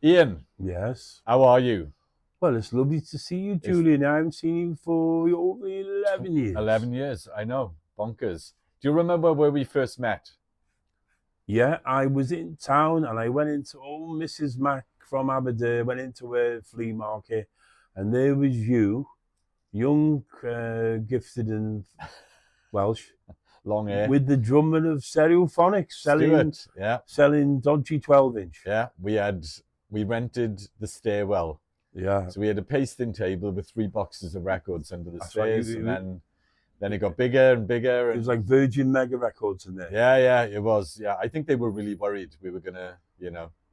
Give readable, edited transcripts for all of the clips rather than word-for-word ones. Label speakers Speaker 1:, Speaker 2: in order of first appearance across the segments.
Speaker 1: Ian,
Speaker 2: Yes.
Speaker 1: how are you?
Speaker 2: Well, it's lovely to see you,
Speaker 1: It's
Speaker 2: Julian. I haven't seen you for over 11 years.
Speaker 1: 11 years. I know. Bonkers. Do you remember where we first met?
Speaker 2: Yeah, I was in town and I went into old Mrs. Mac from Aberdeen, went into a flea market, and there was you, young, gifted and Welsh,
Speaker 1: Long hair.
Speaker 2: with the drummer of Stereophonics,
Speaker 1: Stuart. Yeah.
Speaker 2: selling dodgy 12-inch.
Speaker 1: Yeah. We rented the stairwell.
Speaker 2: Yeah,
Speaker 1: So we had a pasting table with 3 boxes of records under the
Speaker 2: that's right.
Speaker 1: stairs. And then it got bigger and bigger.
Speaker 2: It was like Virgin Mega Records in there.
Speaker 1: Yeah, it was. Yeah. I think they were really worried we were going to,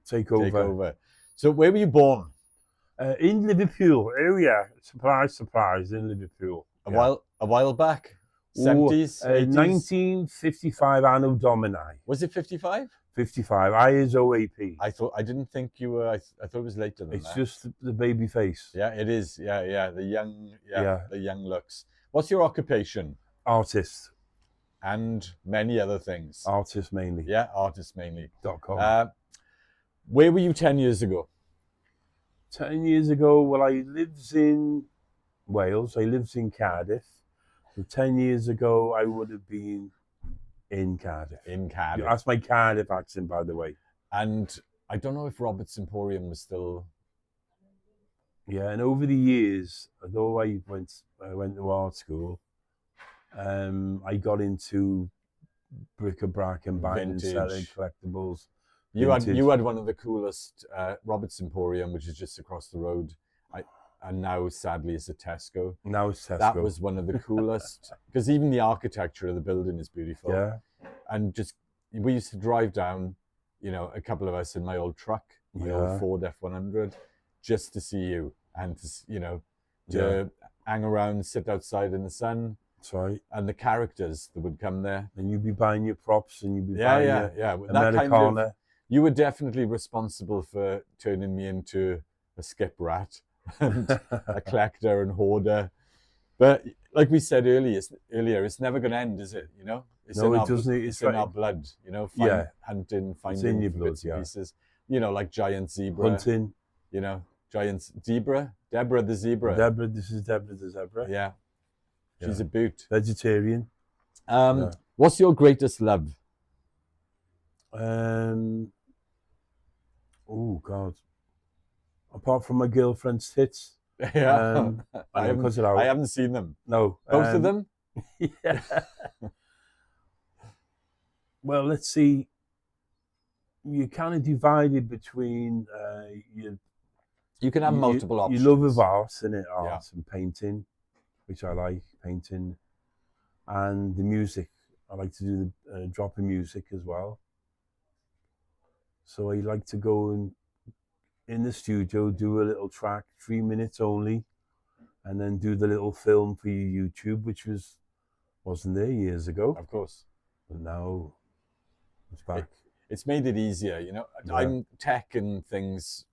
Speaker 2: Take
Speaker 1: take
Speaker 2: over.
Speaker 1: over. So where were you born?
Speaker 2: In Liverpool. Oh yeah, surprise, surprise, in Liverpool.
Speaker 1: A while back? 70s? 80s?
Speaker 2: 1955 Anno Domini.
Speaker 1: Was it 55?
Speaker 2: 55. I is OAP.
Speaker 1: I didn't think you were. I thought it was later than
Speaker 2: It's
Speaker 1: that.
Speaker 2: just the baby face.
Speaker 1: Yeah, it is. Yeah. The young,
Speaker 2: Yeah.
Speaker 1: the young looks. What's your occupation?
Speaker 2: Artist.
Speaker 1: And many other things.
Speaker 2: Artist mainly.
Speaker 1: Yeah, artist mainly.
Speaker 2: .com.
Speaker 1: Where were you 10 years ago?
Speaker 2: 10 years ago, well, I lived in Wales. I lived in Cardiff. So 10 years ago, I would have been in Cardiff.
Speaker 1: In Cardiff.
Speaker 2: That's my Cardiff accent, by the way.
Speaker 1: And I don't know if Robert's Emporium was still.
Speaker 2: Yeah, and over the years, although I went to art school, I got into bric-a-brac and buying and selling collectibles.
Speaker 1: You had one of the coolest Robert's Emporium, which is just across the road. And now, sadly, it's a Tesco.
Speaker 2: Now it's Tesco.
Speaker 1: That was one of the coolest, because even the architecture of the building is beautiful.
Speaker 2: Yeah.
Speaker 1: And just, we used to drive down, a couple of us in my old truck, my old Ford F100, just to see you and to hang around, sit outside in the sun.
Speaker 2: That's right.
Speaker 1: And the characters that would come there.
Speaker 2: And you'd be buying your props and you'd be buying your
Speaker 1: Americana. You were definitely responsible for turning me into a skip rat and a collector and hoarder. But like we said earlier, it's never going to end, is it? It's
Speaker 2: no, it doesn't.
Speaker 1: It's in our blood. Hunting, finding
Speaker 2: your blood,
Speaker 1: bits and pieces. Like giant zebra.
Speaker 2: Hunting.
Speaker 1: Giant zebra. Deborah the zebra.
Speaker 2: This is Deborah the zebra.
Speaker 1: Yeah. She's a boot.
Speaker 2: Vegetarian.
Speaker 1: What's your greatest love?
Speaker 2: Oh God. Apart from my girlfriend's tits.
Speaker 1: Yeah. I haven't seen them.
Speaker 2: No.
Speaker 1: Both of them?
Speaker 2: Yeah. Well, let's see. You're kind of divided between
Speaker 1: you can have multiple options.
Speaker 2: Your love of art, and and painting, which I like, painting, and the music. I like to do the drop of music as well. So I like to go in the studio, do a little track, 3 minutes only, and then do the little film for your YouTube, which wasn't there years ago.
Speaker 1: Of course.
Speaker 2: But now it's back.
Speaker 1: It's made it easier, I'm tech and things.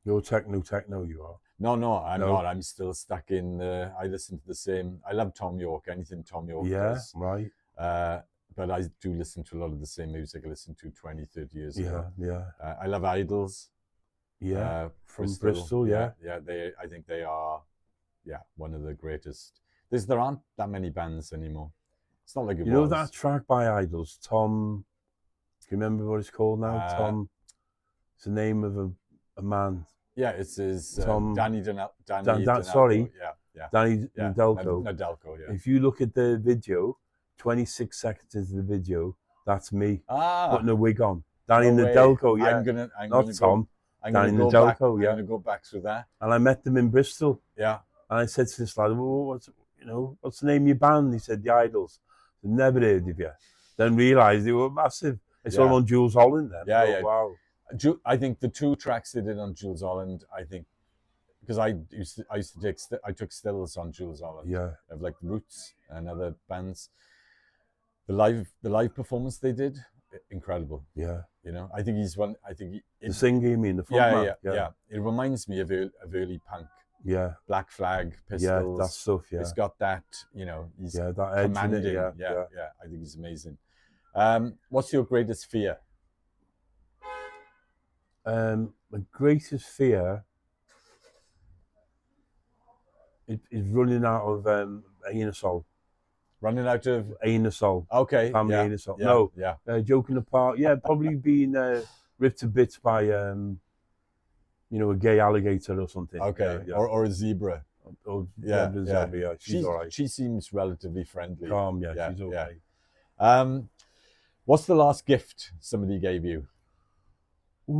Speaker 2: You're techno, you are.
Speaker 1: No, I'm not. I'm still stuck in. I listen to the same. I love Tom York. Anything Tom York does.
Speaker 2: Right.
Speaker 1: But I do listen to a lot of the same music I listened to 20, 30 years ago.
Speaker 2: Yeah.
Speaker 1: I love Idols.
Speaker 2: Yeah. From Bristol, yeah.
Speaker 1: Yeah, I think they are, one of the greatest. There aren't that many bands anymore. It's not like it was.
Speaker 2: You know that track by Idols, Tom, do you remember what it's called now? Tom, it's the name of a man.
Speaker 1: Yeah, it's his
Speaker 2: Tom,
Speaker 1: Danny Danny.
Speaker 2: Sorry.
Speaker 1: Yeah.
Speaker 2: Danny Nadelko.
Speaker 1: Nadelko, yeah.
Speaker 2: If you look at the video, 26 seconds into the video, that's me putting a wig on. Danny Nadelko, yeah. Not Tom. Danny Nadelko,
Speaker 1: I'm gonna go back through that.
Speaker 2: And I met them in Bristol.
Speaker 1: Yeah.
Speaker 2: And I said to this lad, well, what's the name of your band? He said, The Idols. I never heard of you. Then realised they were massive. It's all on Jules Holland then.
Speaker 1: Yeah.
Speaker 2: Wow.
Speaker 1: I think the 2 tracks they did on Jules Holland, because I took stills on Jules Holland.
Speaker 2: Yeah.
Speaker 1: Of like Roots and other bands. The live performance they did, incredible.
Speaker 2: Yeah.
Speaker 1: I think he's one.
Speaker 2: The singer, you mean the front man?
Speaker 1: Yeah. It reminds me of early punk.
Speaker 2: Yeah.
Speaker 1: Black Flag, Pistols.
Speaker 2: Yeah, that stuff. Yeah.
Speaker 1: It's got that. He's
Speaker 2: that edge
Speaker 1: commanding.
Speaker 2: in it,
Speaker 1: Yeah. I think he's amazing. What's your greatest fear?
Speaker 2: My greatest fear is running out of aerosol.
Speaker 1: Running out of
Speaker 2: Aerosol.
Speaker 1: okay,
Speaker 2: Family
Speaker 1: yeah,
Speaker 2: aerosol.
Speaker 1: yeah,
Speaker 2: No,
Speaker 1: yeah.
Speaker 2: joking apart. Yeah, probably being ripped to bits by a gay alligator or something.
Speaker 1: Okay,
Speaker 2: Yeah.
Speaker 1: or a zebra. Yeah,
Speaker 2: the
Speaker 1: yeah.
Speaker 2: zebra, yeah. She's all right.
Speaker 1: She seems relatively friendly.
Speaker 2: Calm, yeah,
Speaker 1: Yeah,
Speaker 2: she's okay.
Speaker 1: yeah. What's the last gift somebody gave you? It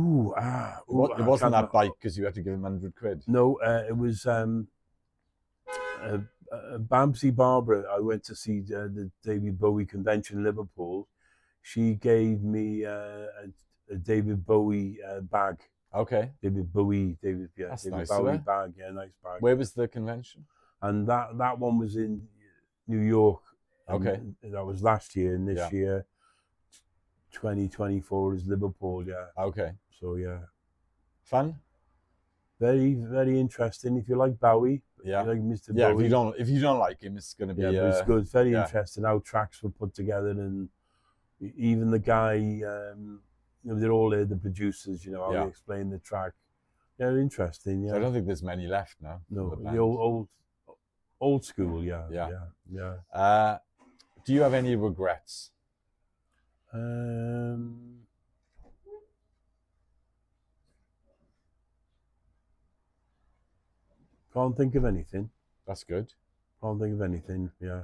Speaker 1: wasn't that bike because you had to give him 100 quid.
Speaker 2: No, it was Babsy Barbara. I went to see the David Bowie convention in Liverpool. She gave me a David Bowie bag.
Speaker 1: Okay.
Speaker 2: David Bowie
Speaker 1: That's
Speaker 2: David
Speaker 1: nice
Speaker 2: Bowie bag. Yeah, nice bag.
Speaker 1: Where was the convention?
Speaker 2: And that one was in New York.
Speaker 1: Okay.
Speaker 2: That was last year, and this year, 2024 is Liverpool. Yeah.
Speaker 1: Okay.
Speaker 2: So yeah.
Speaker 1: Fun.
Speaker 2: Very, very interesting. If you like Bowie,
Speaker 1: yeah,
Speaker 2: you like Mr.
Speaker 1: Yeah.
Speaker 2: Bowie.
Speaker 1: If you don't like him, it's going to be.
Speaker 2: Yeah, but it's good. Very interesting how tracks were put together, and even the guy, they're all there, the producers. How they explain the track. Yeah, interesting. Yeah.
Speaker 1: So I don't think there's many left now.
Speaker 2: No, the old school. Yeah.
Speaker 1: Do you have any regrets?
Speaker 2: Can't think of anything.
Speaker 1: That's good.
Speaker 2: Can't think of anything. Yeah.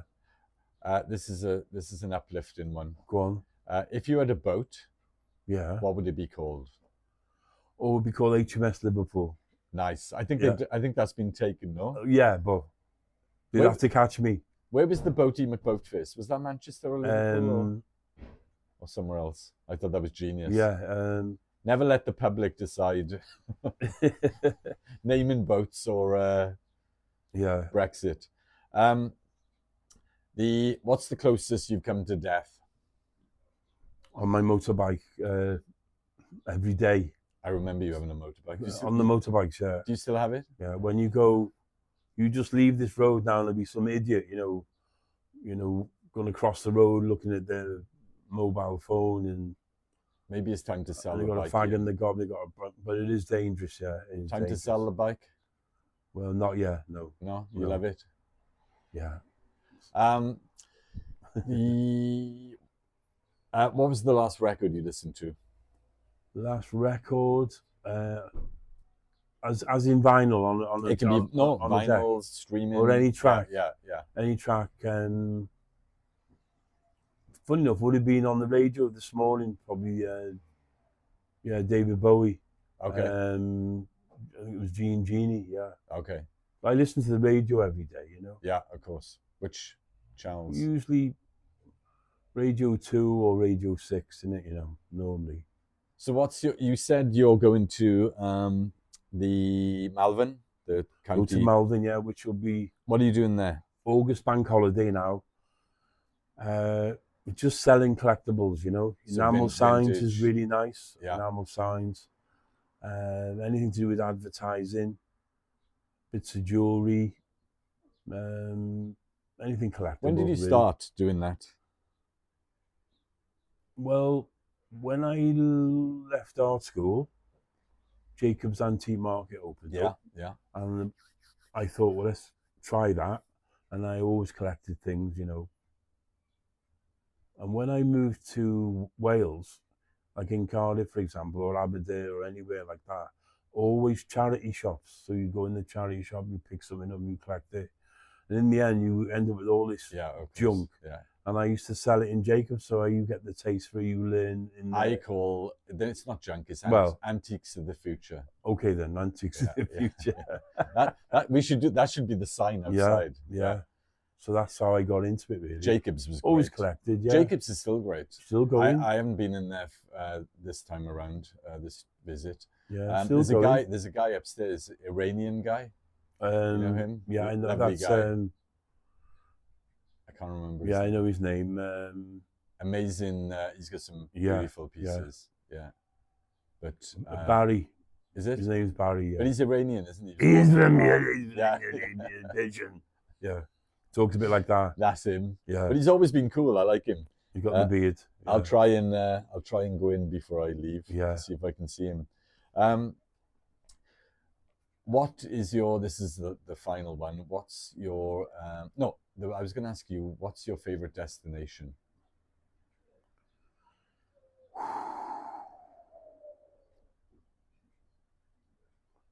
Speaker 1: This is an uplifting one.
Speaker 2: Go on.
Speaker 1: If you had a boat,
Speaker 2: what
Speaker 1: would it be called?
Speaker 2: Or it would be called HMS Liverpool.
Speaker 1: Nice. I think that's been taken, no?
Speaker 2: Yeah, but you'd have to catch me.
Speaker 1: Where was the Boaty McBoatface? Was that Manchester or Liverpool or somewhere else? I thought that was genius.
Speaker 2: Yeah.
Speaker 1: Never let the public decide naming boats or Brexit. What's the closest you've come to death?
Speaker 2: On my motorbike every day.
Speaker 1: I remember you having a motorbike.
Speaker 2: On the motorbikes, yeah.
Speaker 1: Do you still have it?
Speaker 2: Yeah. When you go, you just leave this road now, there'll be some idiot, going across the road looking at their mobile phone, and
Speaker 1: maybe it's time to sell the
Speaker 2: bike. They got a fag in the gob, but it is dangerous, yeah.
Speaker 1: Time to sell the bike?
Speaker 2: Well, not yet, no.
Speaker 1: No, you love it?
Speaker 2: Yeah.
Speaker 1: What was the last record you listened to?
Speaker 2: Last record, as in vinyl on
Speaker 1: it can be vinyl, streaming,
Speaker 2: or any track.
Speaker 1: Yeah.
Speaker 2: Any track. Funny enough, would have been on the radio this morning, probably. David Bowie.
Speaker 1: Okay.
Speaker 2: I think it was Genie. Yeah.
Speaker 1: Okay.
Speaker 2: I listen to the radio every day.
Speaker 1: Yeah, of course. Which channels?
Speaker 2: Usually, Radio 2 or Radio 6, isn't it? Normally.
Speaker 1: So you said you're going to the Malvern, the county.
Speaker 2: Go to Malvern, yeah, which will be.
Speaker 1: What are you doing there?
Speaker 2: August bank holiday now. We're just selling collectibles, So enamel signs is really nice. Yeah. Enamel signs. Anything to do with advertising, bits of jewellery, anything collectible.
Speaker 1: When did you start doing that?
Speaker 2: Well, when I left art school, Jacob's Antique Market opened up.
Speaker 1: Yeah.
Speaker 2: And I thought, well, let's try that. And I always collected things, And when I moved to Wales, like in Cardiff, for example, or Aberdeen or anywhere like that, always charity shops. So you go in the charity shop, you pick something up, you collect it. And in the end, you end up with all this junk.
Speaker 1: Yeah.
Speaker 2: And I used to sell it in Jacobs, so you get the taste for it, you learn.
Speaker 1: Then it's not junk, it's antiques of the future.
Speaker 2: Okay then, antiques of the future.
Speaker 1: That should be the sign outside.
Speaker 2: Yeah. So that's how I got into it, really.
Speaker 1: Jacobs was
Speaker 2: always
Speaker 1: great.
Speaker 2: Collected, yeah.
Speaker 1: Jacobs is still great.
Speaker 2: Still going.
Speaker 1: I haven't been in there this time around, this visit.
Speaker 2: Yeah, still going.
Speaker 1: There's a guy upstairs, Iranian guy.
Speaker 2: You know
Speaker 1: him?
Speaker 2: Yeah, I know.
Speaker 1: Lovely
Speaker 2: That's
Speaker 1: guy. I can't remember.
Speaker 2: Yeah, I know his name.
Speaker 1: Amazing. He's got some beautiful pieces. Yeah. But
Speaker 2: Barry.
Speaker 1: Is it?
Speaker 2: His name's Barry. Yeah.
Speaker 1: But he's Iranian, isn't he?
Speaker 2: He's from Pigeon. Yeah. Talks a bit like that.
Speaker 1: That's him.
Speaker 2: Yeah.
Speaker 1: But he's always been cool. I like him.
Speaker 2: He got the beard. Yeah.
Speaker 1: I'll try and go in before I leave.
Speaker 2: Yeah.
Speaker 1: See if I can see him. What is your? This is the final one. What's your? No, I was going to ask you. What's your favorite destination?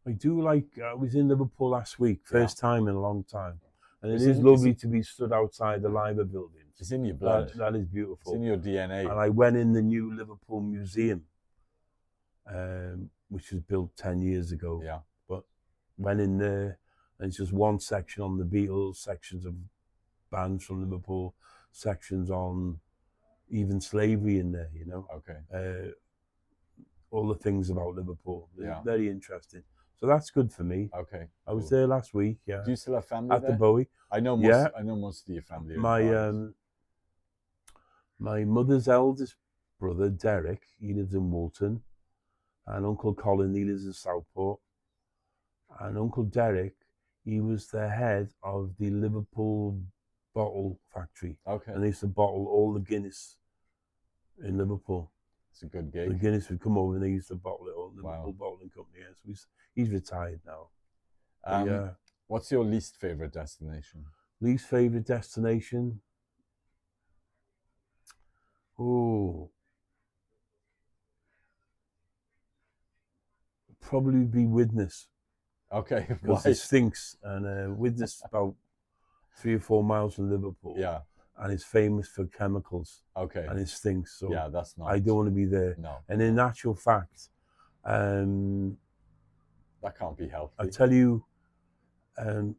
Speaker 2: I do like. I was in Liverpool last week, first time in a long time, and it
Speaker 1: It's
Speaker 2: is
Speaker 1: in-
Speaker 2: lovely to be stood outside the Liver buildings.
Speaker 1: It's in your blood.
Speaker 2: That is beautiful.
Speaker 1: It's in your DNA.
Speaker 2: And I went in the new Liverpool Museum, which was built 10 years ago.
Speaker 1: Yeah.
Speaker 2: But went in there, and it's just one section on the Beatles, sections of bands from Liverpool, sections on even slavery in there, you know.
Speaker 1: Okay.
Speaker 2: All the things about Liverpool.
Speaker 1: Yeah.
Speaker 2: Very interesting. So that's good for me.
Speaker 1: Okay.
Speaker 2: I was there last week, yeah.
Speaker 1: Do you still have family
Speaker 2: At
Speaker 1: there?
Speaker 2: the Bowie.
Speaker 1: I know most.
Speaker 2: Yeah.
Speaker 1: I know most of your family. Are in Cardiff.
Speaker 2: My mother's eldest brother, Derek, he lives in Woolton, and Uncle Colin, he lives in Southport. And Uncle Derek, he was the head of the Liverpool bottle factory.
Speaker 1: Okay.
Speaker 2: And they used to bottle all the Guinness in Liverpool.
Speaker 1: It's a good
Speaker 2: The
Speaker 1: gig.
Speaker 2: Guinness would come over and they used to bottle it all. Liverpool
Speaker 1: Wow.
Speaker 2: Bottling Company. Yeah. So he's retired now. Yeah.
Speaker 1: What's your least favorite destination?
Speaker 2: Least favorite destination? Oh, probably be Widnes,
Speaker 1: Okay.
Speaker 2: because
Speaker 1: Why?
Speaker 2: it stinks, and Widnes about 3 or 4 miles from Liverpool,
Speaker 1: Yeah.
Speaker 2: and it's famous for chemicals,
Speaker 1: Okay.
Speaker 2: and it stinks. So
Speaker 1: Yeah, that's not.
Speaker 2: I don't want to be there.
Speaker 1: No.
Speaker 2: And in actual fact,
Speaker 1: That can't be healthy.
Speaker 2: I tell you, I'm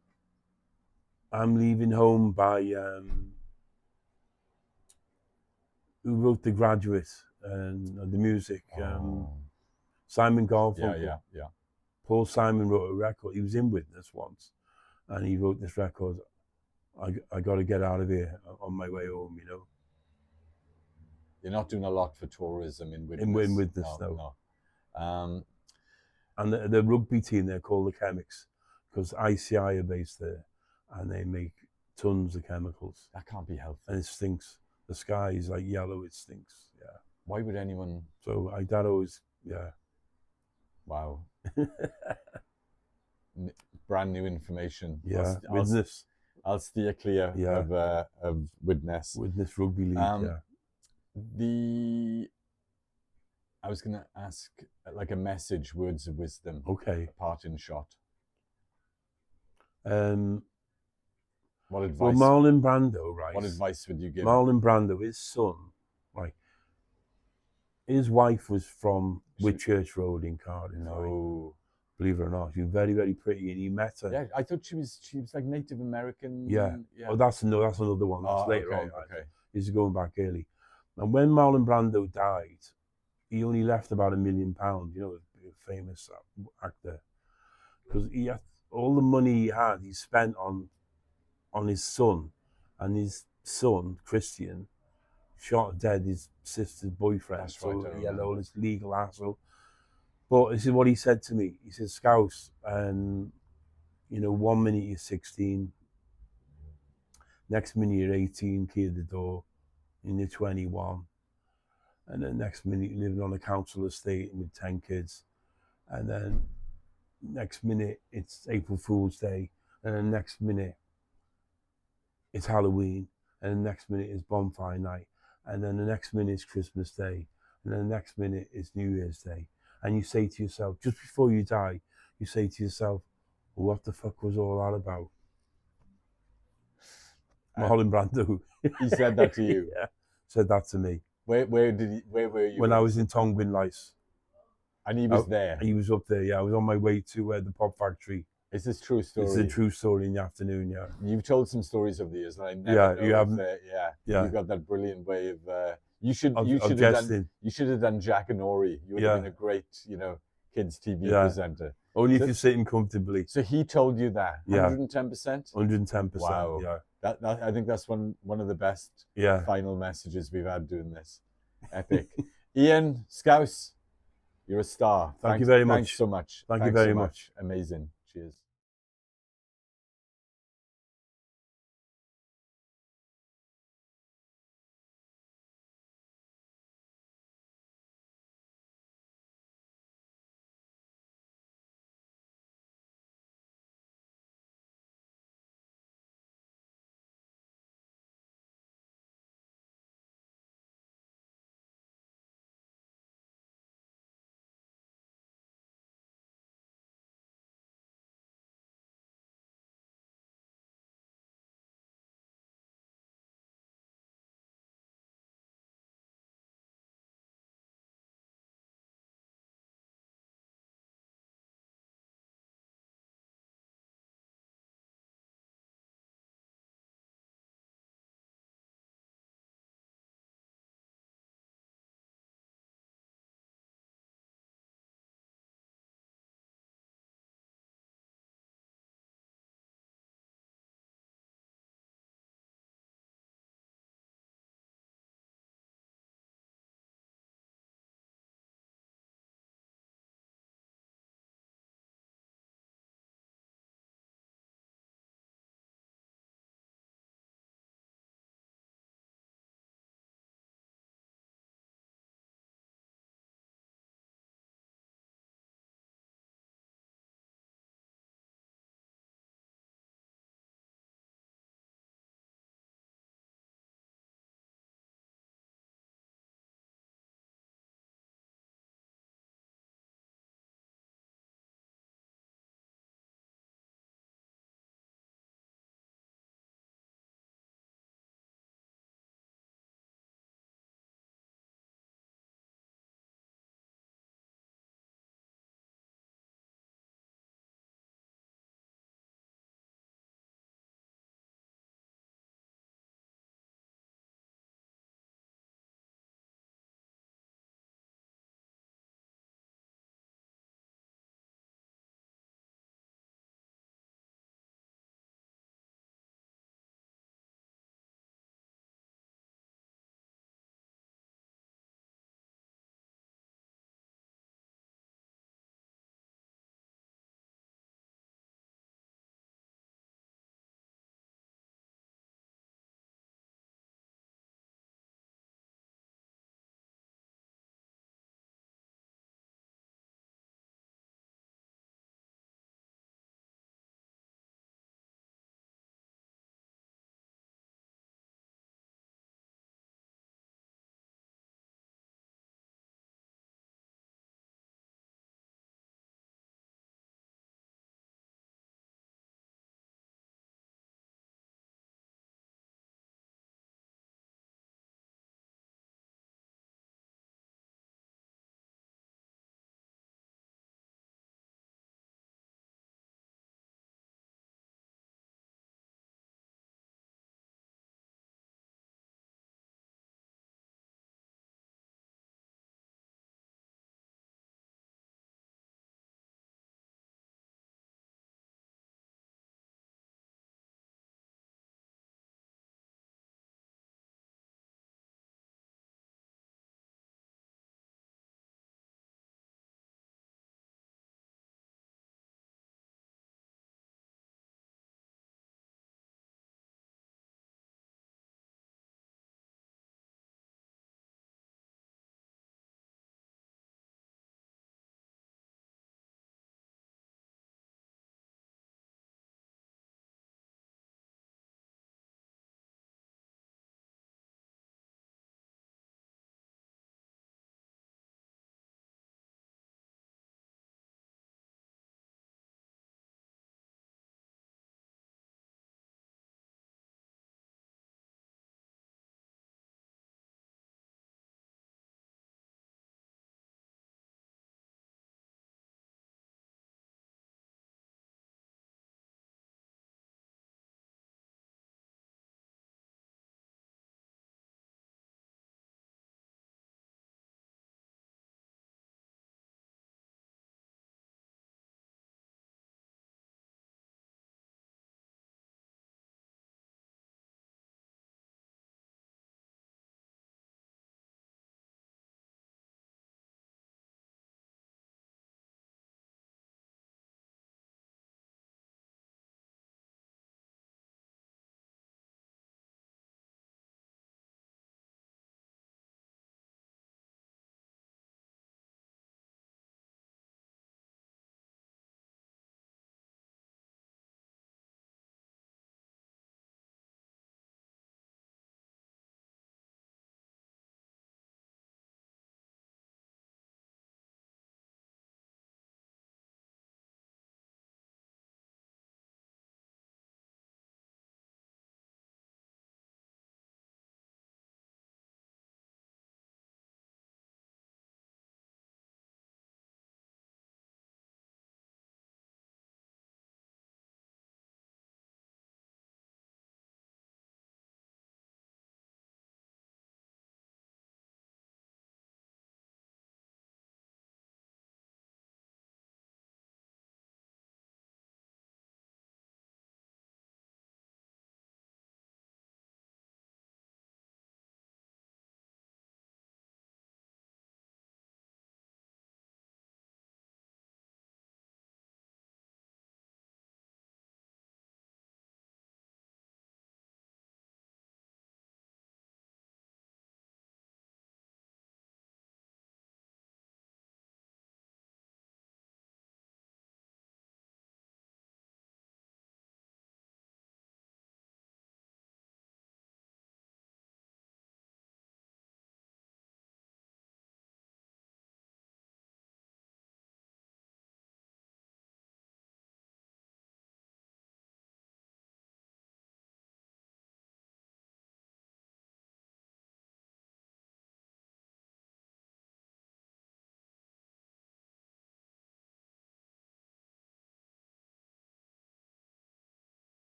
Speaker 2: leaving home by who wrote The Graduate and the music. Simon Garfunkel.
Speaker 1: Yeah.
Speaker 2: Paul Simon wrote a record. He was in Widnes once, and he wrote this record. I got to get out of here on my way home, you know.
Speaker 1: You're not doing a lot for tourism in Widnes.
Speaker 2: In Widnes, no. And the rugby team, they're called the Chemics, because ICI are based there, and they make tons of chemicals.
Speaker 1: That can't be healthy.
Speaker 2: And it stinks. The sky is like yellow, it stinks. Yeah.
Speaker 1: Why would anyone?
Speaker 2: So that always, yeah.
Speaker 1: Wow. Brand new information.
Speaker 2: Yeah, Widnes.
Speaker 1: I'll steer clear of Widnes.
Speaker 2: Widnes Rugby League, yeah.
Speaker 1: I was going to ask like a message, words of wisdom.
Speaker 2: Okay.
Speaker 1: A parting shot. What advice?
Speaker 2: Well, Marlon Brando, right?
Speaker 1: What advice would you give?
Speaker 2: Marlon Brando, his son, like, his wife was from Whitchurch Road in Cardiff.
Speaker 1: No.
Speaker 2: Right? Believe it or not, she was very, very pretty, and he met her.
Speaker 1: Yeah, I thought she was like Native American.
Speaker 2: Yeah. Oh, that's another one. That's later on.
Speaker 1: Okay.
Speaker 2: This is going back early. And when Marlon Brando died, he only left about £1 million. You know, a famous actor, because he had all the money he had. He spent on his son, and his son Christian shot dead his sister's boyfriend.
Speaker 1: That's
Speaker 2: so
Speaker 1: right,
Speaker 2: he had all this legal hassle. But this is what he said to me. He said, Scouse, you know, 1 minute you're 16, next minute you're 18, key at the door, and you're 21. And then next minute you're living on a council estate with 10 kids. And then next minute it's April Fool's Day. And then next minute it's Halloween. And the next minute is bonfire night. And then the next minute is Christmas Day. And then the next minute is New Year's Day. And you say to yourself, just before you die, you say to yourself, well, what the fuck was all that about? Marlon Brando.
Speaker 1: He said that to you?
Speaker 2: Yeah, said that to me.
Speaker 1: Where were you?
Speaker 2: When I was in Tongbin Lice.
Speaker 1: And he was there?
Speaker 2: He was up there, yeah. I was on my way to the pop factory.
Speaker 1: Is this true story?
Speaker 2: It's a true story in the afternoon, yeah.
Speaker 1: You've told some stories over the years, and I never know
Speaker 2: you haven't.
Speaker 1: Yeah. You've got that brilliant way of... You should have done Jack and Ori. You would have been a great, you know, kids TV presenter.
Speaker 2: Only if you're sitting comfortably.
Speaker 1: So he told you that?
Speaker 2: Yeah.
Speaker 1: 110%?
Speaker 2: 110%.
Speaker 1: Wow.
Speaker 2: Yeah.
Speaker 1: That I think that's one of the best final messages we've had doing this. Epic. Ian Scouse, you're a star.
Speaker 2: Thank you very much.
Speaker 1: Thanks so much.
Speaker 2: Thank you very much.
Speaker 1: Amazing. Cheers.